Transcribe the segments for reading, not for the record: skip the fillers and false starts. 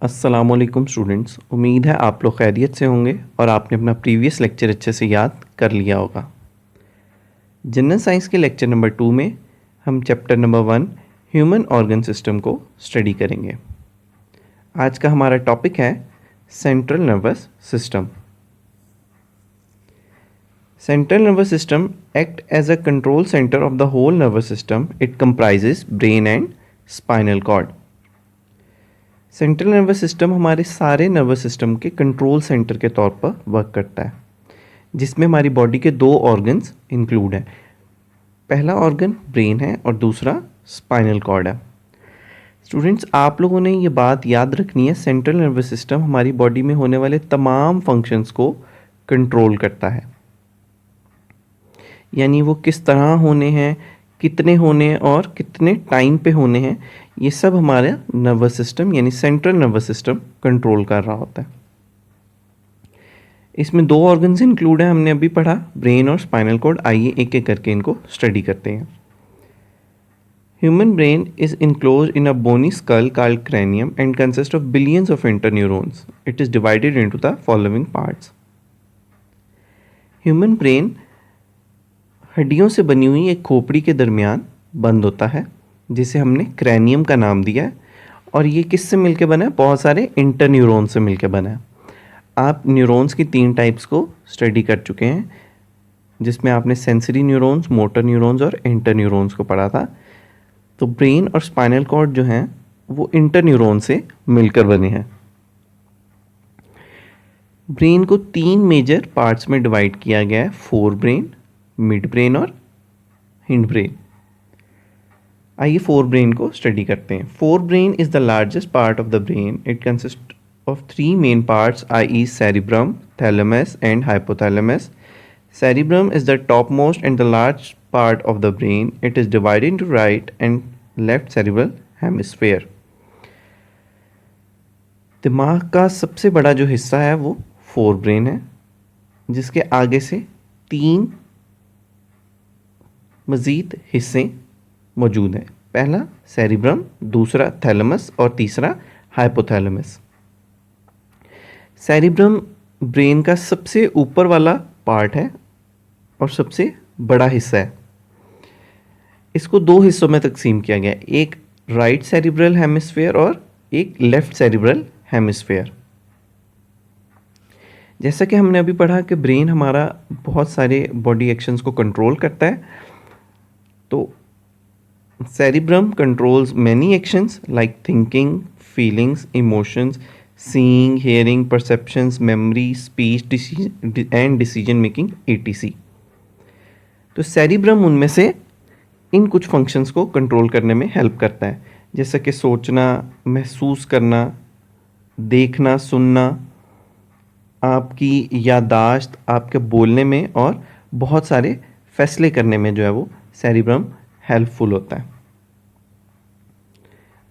अस्सलामुअलैकुम स्टूडेंट्स, उम्मीद है आप लोग खैरियत से होंगे और आपने अपना प्रीवियस लेक्चर अच्छे से याद कर लिया होगा। जनरल साइंस के लेक्चर नंबर 2 में हम chapter number 1 human organ system को स्टडी करेंगे। आज का हमारा टॉपिक है central nervous system. Central nervous system act as a control centre of the whole nervous system. It comprises brain and spinal cord. Central nervous system हमारे सारे nervous system के control centre के तौर पर वर्क करता है, जिसमें हमारी बॉडी के दो ऑर्गन्स इंक्लूड हैं। पहला ऑर्गन ब्रेन है और दूसरा स्पाइनल कॉर्ड है। स्टूडेंट्स, आप लोगों ने ये बात याद रखनी है, सेंट्रल नर्वस सिस्टम हमारी बॉडी में होने वाले तमाम फंक्शंस को कंट्रोल करता है। यानी वो किस तरह होने हैं, कितने होने हैं और कितने टाइम पे होने हैं, ये सब हमारा नर्वस सिस्टम यानी सेंट्रल नर्वस सिस्टम कंट्रोल कर रहा होता है। इसमें दो ऑर्गन्स इंक्लूड हैं, हमने अभी पढ़ा, ब्रेन और स्पाइनल कॉर्ड। आइए एक एक करके इनको स्टडी करते हैं। Human brain is enclosed in a bony skull called cranium and consists of billions of interneurons. It is divided into the following parts. Human brain हड्डियों से बनी हुई एक खोपड़ी के दरमियान बंद होता है, जिसे हमने क्रैनियम का नाम दिया है। और ये किससे मिलके बना है? बहुत सारे इंटरन्यूरॉन से मिलके बना है। आप न्यूरॉन्स की 3 टाइप्स को स्टडी कर चुके हैं, जिसमें आपने सेंसरी न्यूरॉन्स, मोटर न्यूरॉन्स और इंटरन्यूरॉन्स को पढ़ा था। तो ब्रेन और स्पाइनल कॉर्ड जो हैं वो इंटरन्यूरॉन से मिलकर बने हैं। ब्रेन को 3 मेजर पार्ट्स में डिवाइड किया गया है, फोर ब्रेन, मिड ब्रेन और हिंड ब्रेन। आइए फोर ब्रेन को स्टडी करते हैं। Fore brain is the largest part of the brain. It consist of 3 main parts, i.e. cerebrum, thalamus and hypothalamus. Cerebrum is the topmost and the large part of the brain. It is divided into right and left cerebral hemisphere. दिमाग का सबसे बड़ा जो हिस्सा है वो fore brain है, जिसके आगे से 3 मज़ीद हिस्से मौजूद हैं। पहला सेरिब्रम, दूसरा थैलेमस और तीसरा हाइपोथैलेमस। सेरिब्रम ब्रेन का सबसे ऊपर वाला पार्ट है और सबसे बड़ा हिस्सा है। इसको 2 हिस्सों में तकसीम किया गया है, एक राइट सेरिब्रल हेमिस्फीयर और एक लेफ्ट सेरिब्रल हेमिस्फीयर। जैसा कि हमने अभी पढ़ा कि ब्रेन हमारा बहुत सारे बॉडी एक्शंस को कंट्रोल करता है। तो cerebrum controls many actions like thinking, feelings, emotions, seeing, hearing, perceptions, memory, speech and decision making etc. तो सेरिब्रम उनमें से इन कुछ फंक्शंस को कंट्रोल करने में हेल्प करता है, जैसे कि सोचना, महसूस करना, देखना, सुनना, आपकी याददाश्त, आपके बोलने में और बहुत सारे फैसले करने में जो है वो सेरिब्रम हेल्पफुल होता है।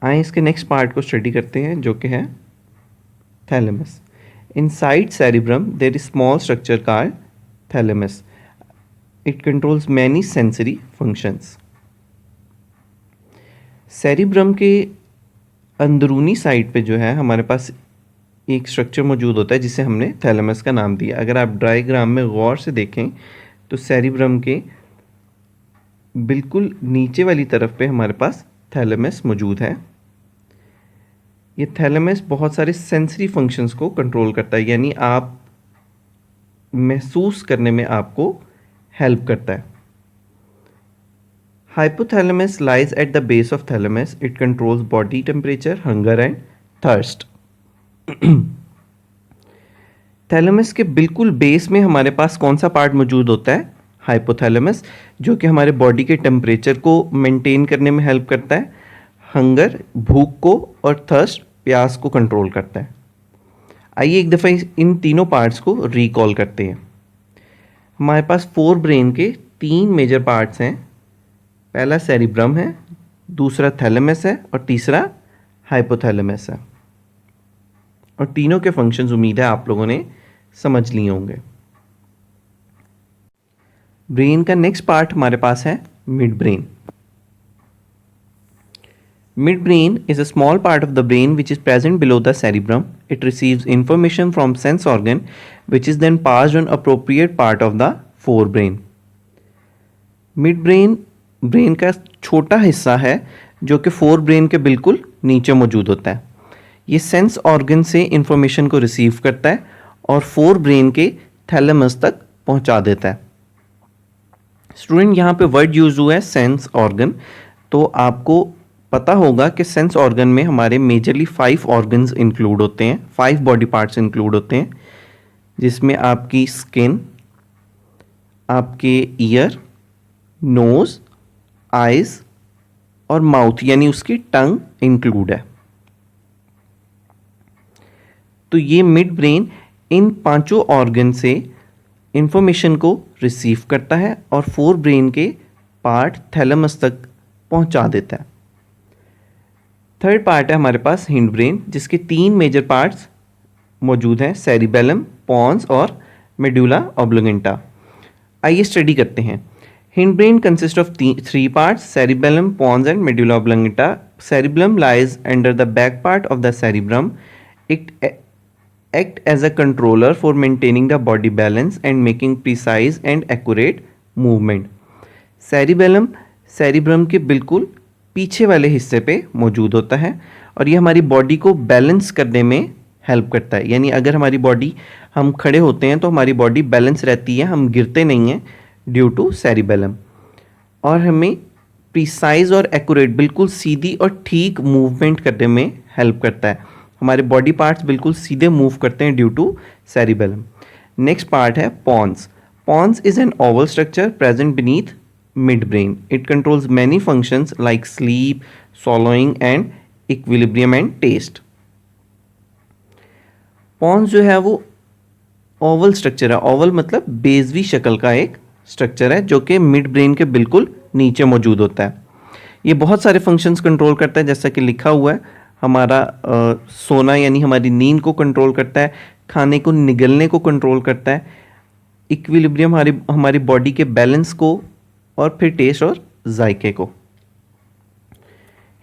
आइए इसके नेक्स्ट पार्ट को स्टडी करते हैं, जो कि है thalamus. Inside cerebrum there is small structure called thalamus. It controls many sensory functions. cerebrum के अंदरूनी साइड पे जो है हमारे पास एक स्ट्रक्चर मौजूद होता है, जिसे हमने थैलेमस का नाम दिया। अगर आप डायग्राम में गौर से देखें तो सेरिब्रम के बिल्कुल नीचे वाली तरफ पे हमारे पास थैलेमस मौजूद है। ये थैलेमस बहुत सारे सेंसरी फंक्शंस को कंट्रोल करता है, यानी आप महसूस करने में आपको हेल्प करता है। Hypothalamus lies at the base of thalamus. It controls body temperature, hunger and thirst. Thalamus के बिल्कुल बेस में हमारे पास कौन सा पार्ट मौजूद होता है? हाइपोथैलेमस, जो कि हमारे बॉडी के टेम्परेचर को मेंटेन करने में हेल्प करता है, हंगर भूख को और थर्स्ट प्यास को कंट्रोल करता है। आइए एक दफ़ा इन तीनों पार्ट्स को रिकॉल करते हैं। हमारे पास फोर ब्रेन के 3 मेजर पार्ट्स हैं। पहला सेरिब्रम है, दूसरा थैलेमस है और तीसरा हाइपोथैलेमस है। और तीनों के फंक्शंस उम्मीद है आप लोगों ने समझ लिए होंगे। ब्रेन का नेक्स्ट पार्ट हमारे पास है mid brain. Midbrain is a small part of the brain which is present below the cerebrum. It receives information from sense organ which is then passed on appropriate part of the forebrain. Midbrain brain का छोटा हिस्सा है जो कि fore brain के बिल्कुल नीचे मौजूद होता है. ये सेंस ऑर्गन से इंफॉर्मेशन को रिसीव करता है और फोर ब्रेन के थैलेमस तक पहुंचा देता है. स्टूडेंट, यहाँ पे वर्ड यूज हुआ है सेंस ऑर्गन. तो आपको पता होगा कि सेंस ऑर्गन में हमारे मेजरली 5 ऑर्गन्स इंक्लूड होते हैं, 5 बॉडी पार्ट्स इंक्लूड होते हैं, जिसमें आपकी स्किन, आपके ईयर, नोज, आइज और माउथ यानी उसकी टंग इंक्लूड है. तो ये मिड ब्रेन इन 5 ऑर्गन से इंफॉर्मेशन को रिसीव करता है और फोर ब्रेन के पार्ट थैलेमस तक पहुंचा देता है. थर्ड पार्ट है हमारे पास हिंड ब्रेन, जिसके 3 मेजर पार्ट्स मौजूद हैं, सेरिबेलम, पॉन्स और मेडुला ऑब्लिंगेटा. आइए स्टडी करते हैं. Hind brain consist of 3 parts, cerebellum, pons and medulla oblongata. Cerebellum lies under the back part of the cerebrum. It act as a controller for maintaining the body balance and making precise and accurate movement. cerebellum के बिल्कुल पीछे वाले हिस्से पे मौजूद होता है और ये हमारी बॉडी को बैलेंस करने में हेल्प करता है. यानी अगर हमारी बॉडी, हम खड़े होते हैं तो हमारी बॉडी बैलेंस रहती है, हम गिरते नहीं हैं ड्यू टू cerebellum. और हमें प्रिसाइज और एक्यूरेट, बिल्कुल सीधी और ठीक मूवमेंट करने में हेल्प करता है. हमारे बॉडी पार्ट्स बिल्कुल सीधे मूव करते हैं due to cerebellum. Next part है pons. Pons is an oval structure present beneath mid brain. It controls many functions like sleep, swallowing and equilibrium and taste. Pons जो है वो ओवल स्ट्रक्चर है. Oval मतलब बेजवी शक्ल का एक स्ट्रक्चर है जो कि मिड ब्रेन के बिल्कुल नीचे मौजूद होता है. ये बहुत सारे फंक्शंस कंट्रोल करता है, जैसा कि लिखा हुआ है. हमारा सोना यानी हमारी नींद को कंट्रोल करता है, खाने को निगलने को कंट्रोल करता है, इक्विलिब्रियम हमारी बॉडी के बैलेंस को, और फिर टेस्ट और जायके को.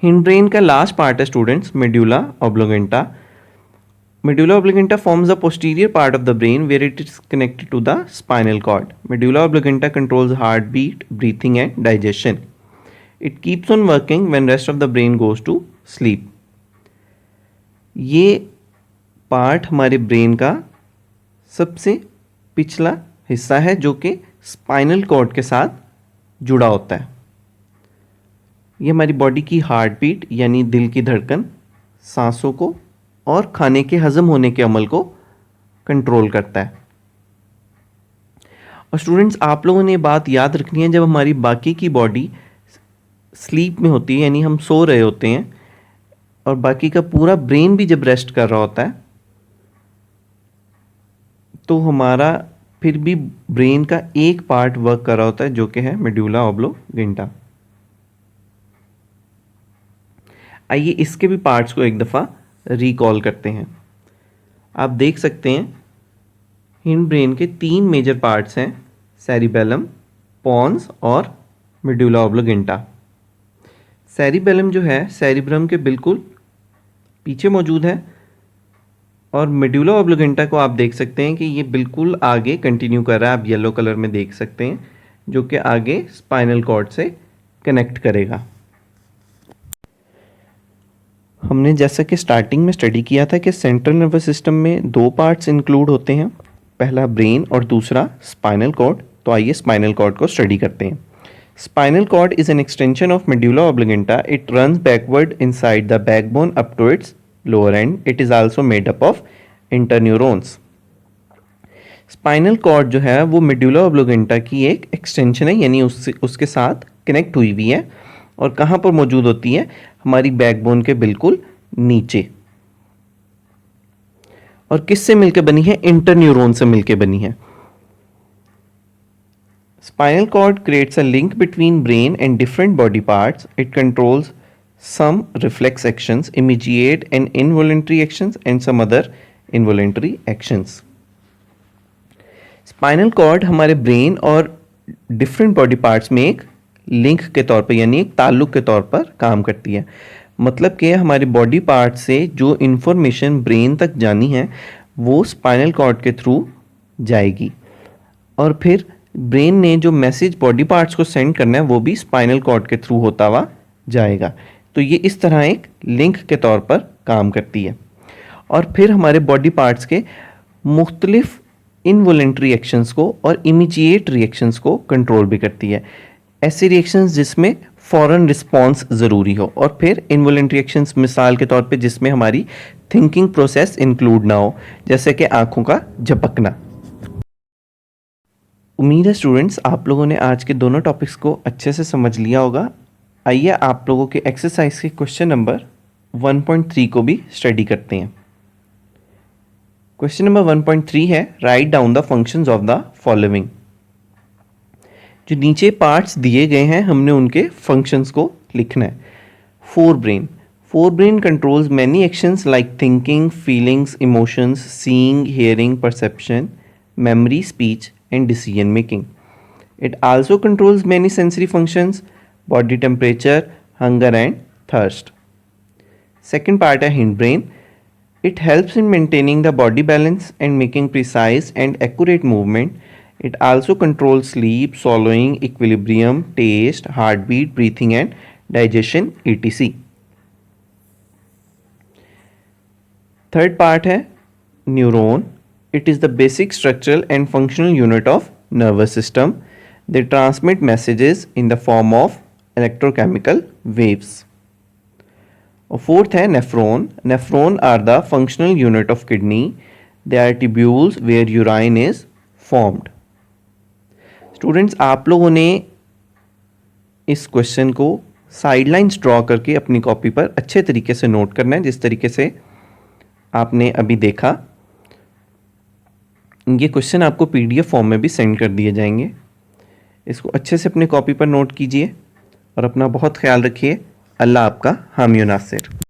हिंड ब्रेन का लास्ट पार्ट है students medulla oblongata. Medulla oblongata forms the posterior part of the brain where it is connected to the spinal cord. Medulla oblongata controls heartbeat, breathing and digestion. It keeps on working when rest of the brain goes to sleep. ये part हमारे brain का सबसे पिछला हिस्सा है जो कि spinal cord के साथ जुड़ा होता है. ये हमारी बॉडी की हार्ट बीट यानी दिल की धड़कन, सांसों को और खाने के हजम होने के अमल को कंट्रोल करता है. और स्टूडेंट्स, आप लोगों ने बात याद रखनी है, जब हमारी बाकी की बॉडी स्लीप में होती है यानी हम सो रहे होते हैं और बाकी का पूरा ब्रेन भी जब रेस्ट कर रहा होता है, तो हमारा फिर भी ब्रेन का एक पार्ट वर्क कर रहा होता है जो कि है मेडुला ऑब्लिंगेटा. आइए इसके भी पार्ट्स को एक दफ़ा रिकॉल करते हैं. आप देख सकते हैं हिंड ब्रेन के 3 मेजर पार्ट्स हैं, सेरिबेलम, पॉन्स और मेडुला ऑब्लिंगेटा. सेरिबेलम जो है सेरिब्रम के बिल्कुल पीछे मौजूद है और मेडुला ऑब्लिंगेटा को आप देख सकते हैं कि ये बिल्कुल आगे कंटिन्यू कर रहा है. आप येलो कलर में देख सकते हैं जो कि आगे स्पाइनल कॉर्ड से कनेक्ट करेगा. हमने जैसा कि स्टार्टिंग में स्टडी किया था कि सेंट्रल नर्वस सिस्टम में 2 पार्ट्स इंक्लूड होते हैं, पहला ब्रेन और दूसरा स्पाइनल कॉर्ड. तो आइए स्पाइनल कॉर्ड को स्टडी करते हैं. Spinal cord is an extension of medulla oblongata. It runs backward inside the backbone up to its lower end. It is also made up of interneurons. Spinal cord जो है वो medulla ऑब्लिंगेटा की एक extension है, यानी उसके साथ कनेक्ट हुई हुई है. और कहाँ पर मौजूद होती है? हमारी बैकबोन के बिल्कुल नीचे. और किससे मिलकर बनी है? इंटरन्यूरॉन से मिलकर बनी है. Spinal cord creates a link between brain and different body parts. It controls some reflex actions, immediate and involuntary actions, and some other involuntary actions. Spinal cord हमारे ब्रेन और डिफरेंट बॉडी पार्ट्स में एक link के तौर पर यानी एक ताल्लुक के तौर पर काम करती है. मतलब कि हमारे बॉडी पार्ट से जो इन्फॉर्मेशन ब्रेन तक जानी है वो स्पाइनल कॉर्ड के थ्रू जाएगी, और फिर ब्रेन ने जो मैसेज बॉडी पार्ट्स को सेंड करना है वो भी स्पाइनल कॉर्ड के थ्रू होता हुआ जाएगा। तो ये इस तरह एक लिंक के तौर पर काम करती है, और फिर हमारे बॉडी पार्ट्स के मुख्तलिफ इनवॉलेंट्री एक्शंस को और इमीडिएट रिएक्शंस को कंट्रोल भी करती है। ऐसे रिएक्शंस जिसमें फ़ौरन रिस्पॉन्स ज़रूरी हो, और फिर इनवॉलेंट्री एक्शंस मिसाल के तौर पे जिसमें हमारी थिंकिंग प्रोसेस इंक्लूड ना हो, जैसे कि आँखों का झपकना। उम्मीद है स्टूडेंट्स आप लोगों ने आज के दोनों टॉपिक्स को अच्छे से समझ लिया होगा। आइए आप लोगों के एक्सरसाइज के क्वेश्चन नंबर 1.3 को भी स्टडी करते हैं। क्वेश्चन नंबर 1.3 है, write down the functions of the following. जो नीचे पार्ट्स दिए गए हैं हमने उनके फंक्शंस को लिखना है। Forebrain controls many actions like thinking, feelings, emotions, seeing, hearing, perception, memory, speech, and decision making. It also controls many sensory functions, body temperature, hunger and thirst. Second part है hindbrain. It helps in maintaining the body balance and making precise and accurate movement. It also controls sleep, swallowing, equilibrium, taste, heartbeat, breathing and digestion etc. Third part है neuron. It is the basic structural and functional unit of nervous system. They transmit messages in the form of electrochemical waves. Fourth है nephron. Nephron are the functional unit of kidney. They are tubules where urine is formed. Students आप लोगों ने इस question को sidelines draw करके अपनी copy पर अच्छे तरीके से नोट करना है, जिस तरीके से आपने अभी देखा। ये क्वेश्चन आपको PDF फॉर्म में भी सेंड कर दिए जाएंगे। इसको अच्छे से अपनी कॉपी पर नोट कीजिए और अपना बहुत ख्याल रखिए। अल्लाह आपका हामी नासिर।